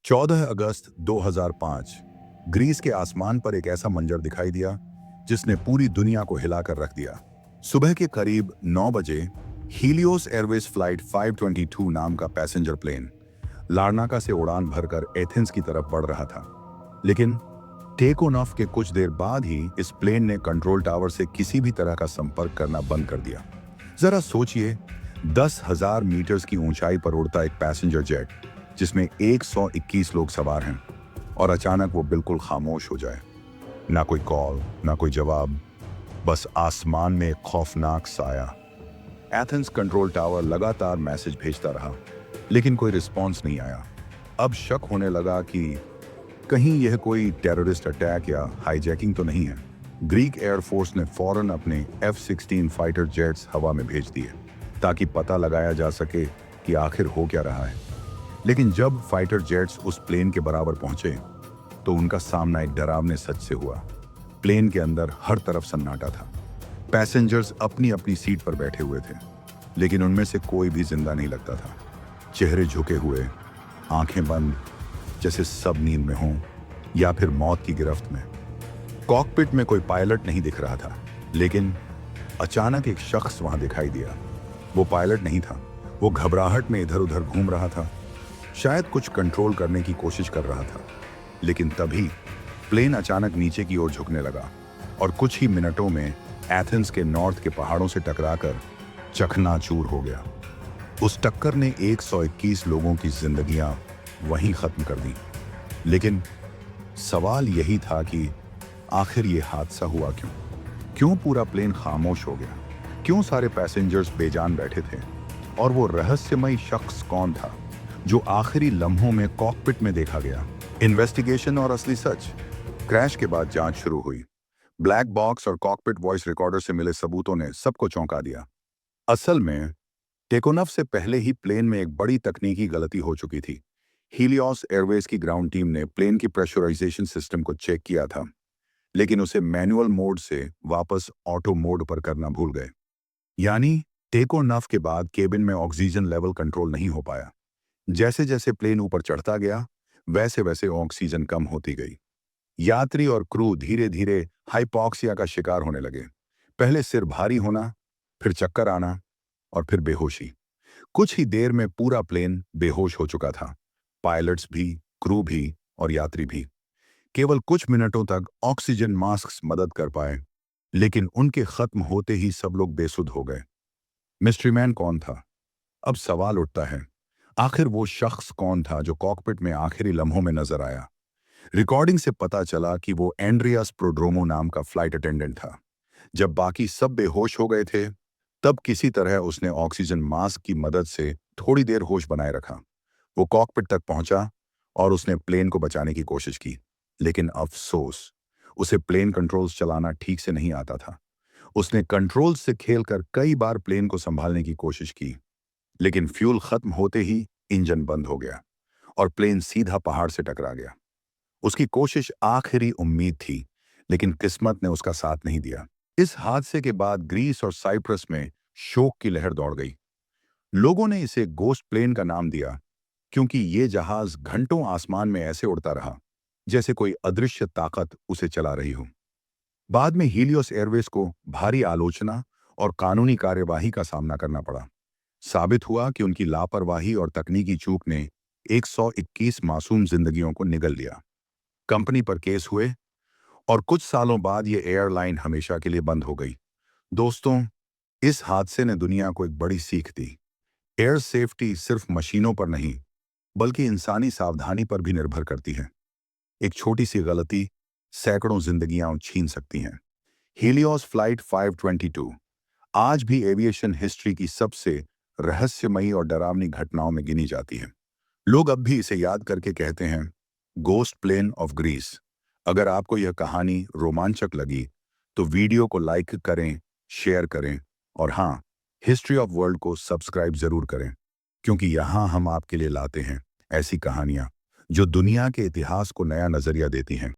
14 अगस्त 2005 Greece के आसमान पर एक ऐसा मंजर दिखाई दिया जिसने पूरी दुनिया को हिलाकर रख दिया। सुबह के करीब 9 बजे हीलियोस एयरवेज फ्लाइट 522 नाम का पैसेंजर प्लेन लार्नाका से उड़ान भरकर एथेंस की तरफ बढ़ रहा था। लेकिन टेक ऑन ऑफ के कुछ देर बाद ही इस प्लेन ने कंट्रोल टावर से किसी भी तरह का संपर्क करना बंद कर दिया। जरा सोचिए, 10,000 मीटर्स की ऊंचाई पर उड़ता एक पैसेंजर जेट जिसमें 121 लोग सवार हैं और अचानक वो बिल्कुल खामोश हो जाए। ना कोई कॉल, ना कोई जवाब, बस आसमान में एक खौफनाक साया। एथेंस कंट्रोल टावर लगातार मैसेज भेजता रहा, लेकिन कोई रिस्पॉन्स नहीं आया। अब शक होने लगा कि कहीं यह कोई टेररिस्ट अटैक या हाईजैकिंग तो नहीं है। ग्रीक एयरफोर्स ने फौरन अपने F-16 फाइटर जेट्स हवा में भेज दिए ताकि पता लगाया जा सके कि आखिर हो क्या रहा है। लेकिन जब फाइटर जेट्स उस प्लेन के बराबर पहुंचे तो उनका सामना एक डरावने सच से हुआ। प्लेन के अंदर हर तरफ सन्नाटा था। पैसेंजर्स अपनी अपनी सीट पर बैठे हुए थे, लेकिन उनमें से कोई भी जिंदा नहीं लगता था। चेहरे झुके हुए, आंखें बंद, जैसे सब नींद में हों या फिर मौत की गिरफ्त में। कॉकपिट में कोई पायलट नहीं दिख रहा था, लेकिन अचानक एक शख्स वहां दिखाई दिया। वो पायलट नहीं था, वो घबराहट में इधर उधर घूम रहा था, शायद कुछ कंट्रोल करने की कोशिश कर रहा था। लेकिन तभी प्लेन अचानक नीचे की ओर झुकने लगा और कुछ ही मिनटों में एथेंस के नॉर्थ के पहाड़ों से टकराकर चकनाचूर हो गया। उस टक्कर ने 121 लोगों की जिंदगियां वहीं खत्म कर दी। लेकिन सवाल यही था कि आखिर ये हादसा हुआ क्यों? क्यों पूरा प्लेन खामोश हो गया? क्यों सारे पैसेंजर्स बेजान बैठे थे? और वो रहस्यमयी शख्स कौन था जो आखिरी लम्हों में कॉकपिट में देखा गया? इन्वेस्टिगेशन और असली सच। क्रैश के बाद जांच शुरू हुई। ब्लैक बॉक्स और कॉकपिट वॉइस रिकॉर्डर से मिले सबूतों ने सबको चौंका दिया। असल में टेकोनॉफ से पहले ही प्लेन में एक बड़ी तकनीकी गलती हो चुकी थी। हीलियोस एयरवेज की ग्राउंड टीम ने प्लेन की प्रेशराइजेशन सिस्टम को चेक किया था, लेकिन उसे मैनुअल मोड से वापस ऑटो मोड पर करना भूल गए। यानी टेक ऑफ के बाद केबिन में ऑक्सीजन लेवल कंट्रोल नहीं हो पाया। जैसे जैसे प्लेन ऊपर चढ़ता गया, वैसे वैसे ऑक्सीजन कम होती गई। यात्री और क्रू धीरे धीरे हाइपॉक्सिया का शिकार होने लगे। पहले सिर भारी होना, फिर चक्कर आना और फिर बेहोशी। कुछ ही देर में पूरा प्लेन बेहोश हो चुका था। पायलट्स भी, क्रू भी और यात्री भी। केवल कुछ मिनटों तक ऑक्सीजन मास्क मदद कर पाए, लेकिन उनके खत्म होते ही सब लोग बेसुध हो गए। मिस्ट्री मैन कौन था? अब सवाल उठता है, आखिर वो शख्स कौन था जो कॉकपिट में आखिरी लम्हों में नजर आया? रिकॉर्डिंग से पता चला कि वो एंड्रियास प्रोड्रोमो नाम का फ्लाइट अटेंडेंट था। जब बाकी सब बेहोश हो गए थे, तब किसी तरह उसने ऑक्सीजन मास्क की मदद से थोड़ी देर होश बनाए रखा। वो कॉकपिट तक पहुंचा और उसने प्लेन को बचाने की कोशिश की, लेकिन अफसोस, उसे प्लेन कंट्रोल्स चलाना ठीक से नहीं आता था। उसने कंट्रोल्स से खेलकर कई बार प्लेन को संभालने की कोशिश की, लेकिन फ्यूल खत्म होते ही इंजन बंद हो गया और प्लेन सीधा पहाड़ से टकरा गया। उसकी कोशिश आखिरी उम्मीद थी, लेकिन किस्मत ने उसका साथ नहीं दिया। इस हादसे के बाद ग्रीस और साइप्रस में शोक की लहर दौड़ गई। लोगों ने इसे गोस्ट प्लेन का नाम दिया, क्योंकि ये जहाज घंटों आसमान में ऐसे उड़ता रहा जैसे कोई अदृश्य ताकत उसे चला रही हो। बाद में हीलियोस एयरवेज को भारी आलोचना और कानूनी कार्यवाही का सामना करना पड़ा। साबित हुआ कि उनकी लापरवाही और तकनीकी चूक ने 121 मासूम जिंदगियों को निगल लिया। कंपनी पर केस हुए और कुछ सालों बाद ये एयरलाइन हमेशा के लिए बंद हो गई। दोस्तों, इस हादसे ने दुनिया को एक बड़ी सीख दी। एयर सेफ्टी सिर्फ मशीनों पर नहीं, बल्कि इंसानी सावधानी पर भी निर्भर करती है। एक छोटी सी गलती सैकड़ों जिंदगियां छीन सकती हैं। हीलियोस फ्लाइट 522 आज भी एविएशन हिस्ट्री की सबसे रहस्यमयी और डरावनी घटनाओं में गिनी जाती है। लोग अब भी इसे याद करके कहते हैं, गोस्ट प्लेन ऑफ ग्रीस। अगर आपको यह कहानी रोमांचक लगी तो वीडियो को लाइक करें, शेयर करें और हाँ, हिस्ट्री ऑफ वर्ल्ड को सब्सक्राइब जरूर करें, क्योंकि यहाँ हम आपके लिए लाते हैं ऐसी कहानियाँ जो दुनिया के इतिहास को नया नजरिया देती हैं।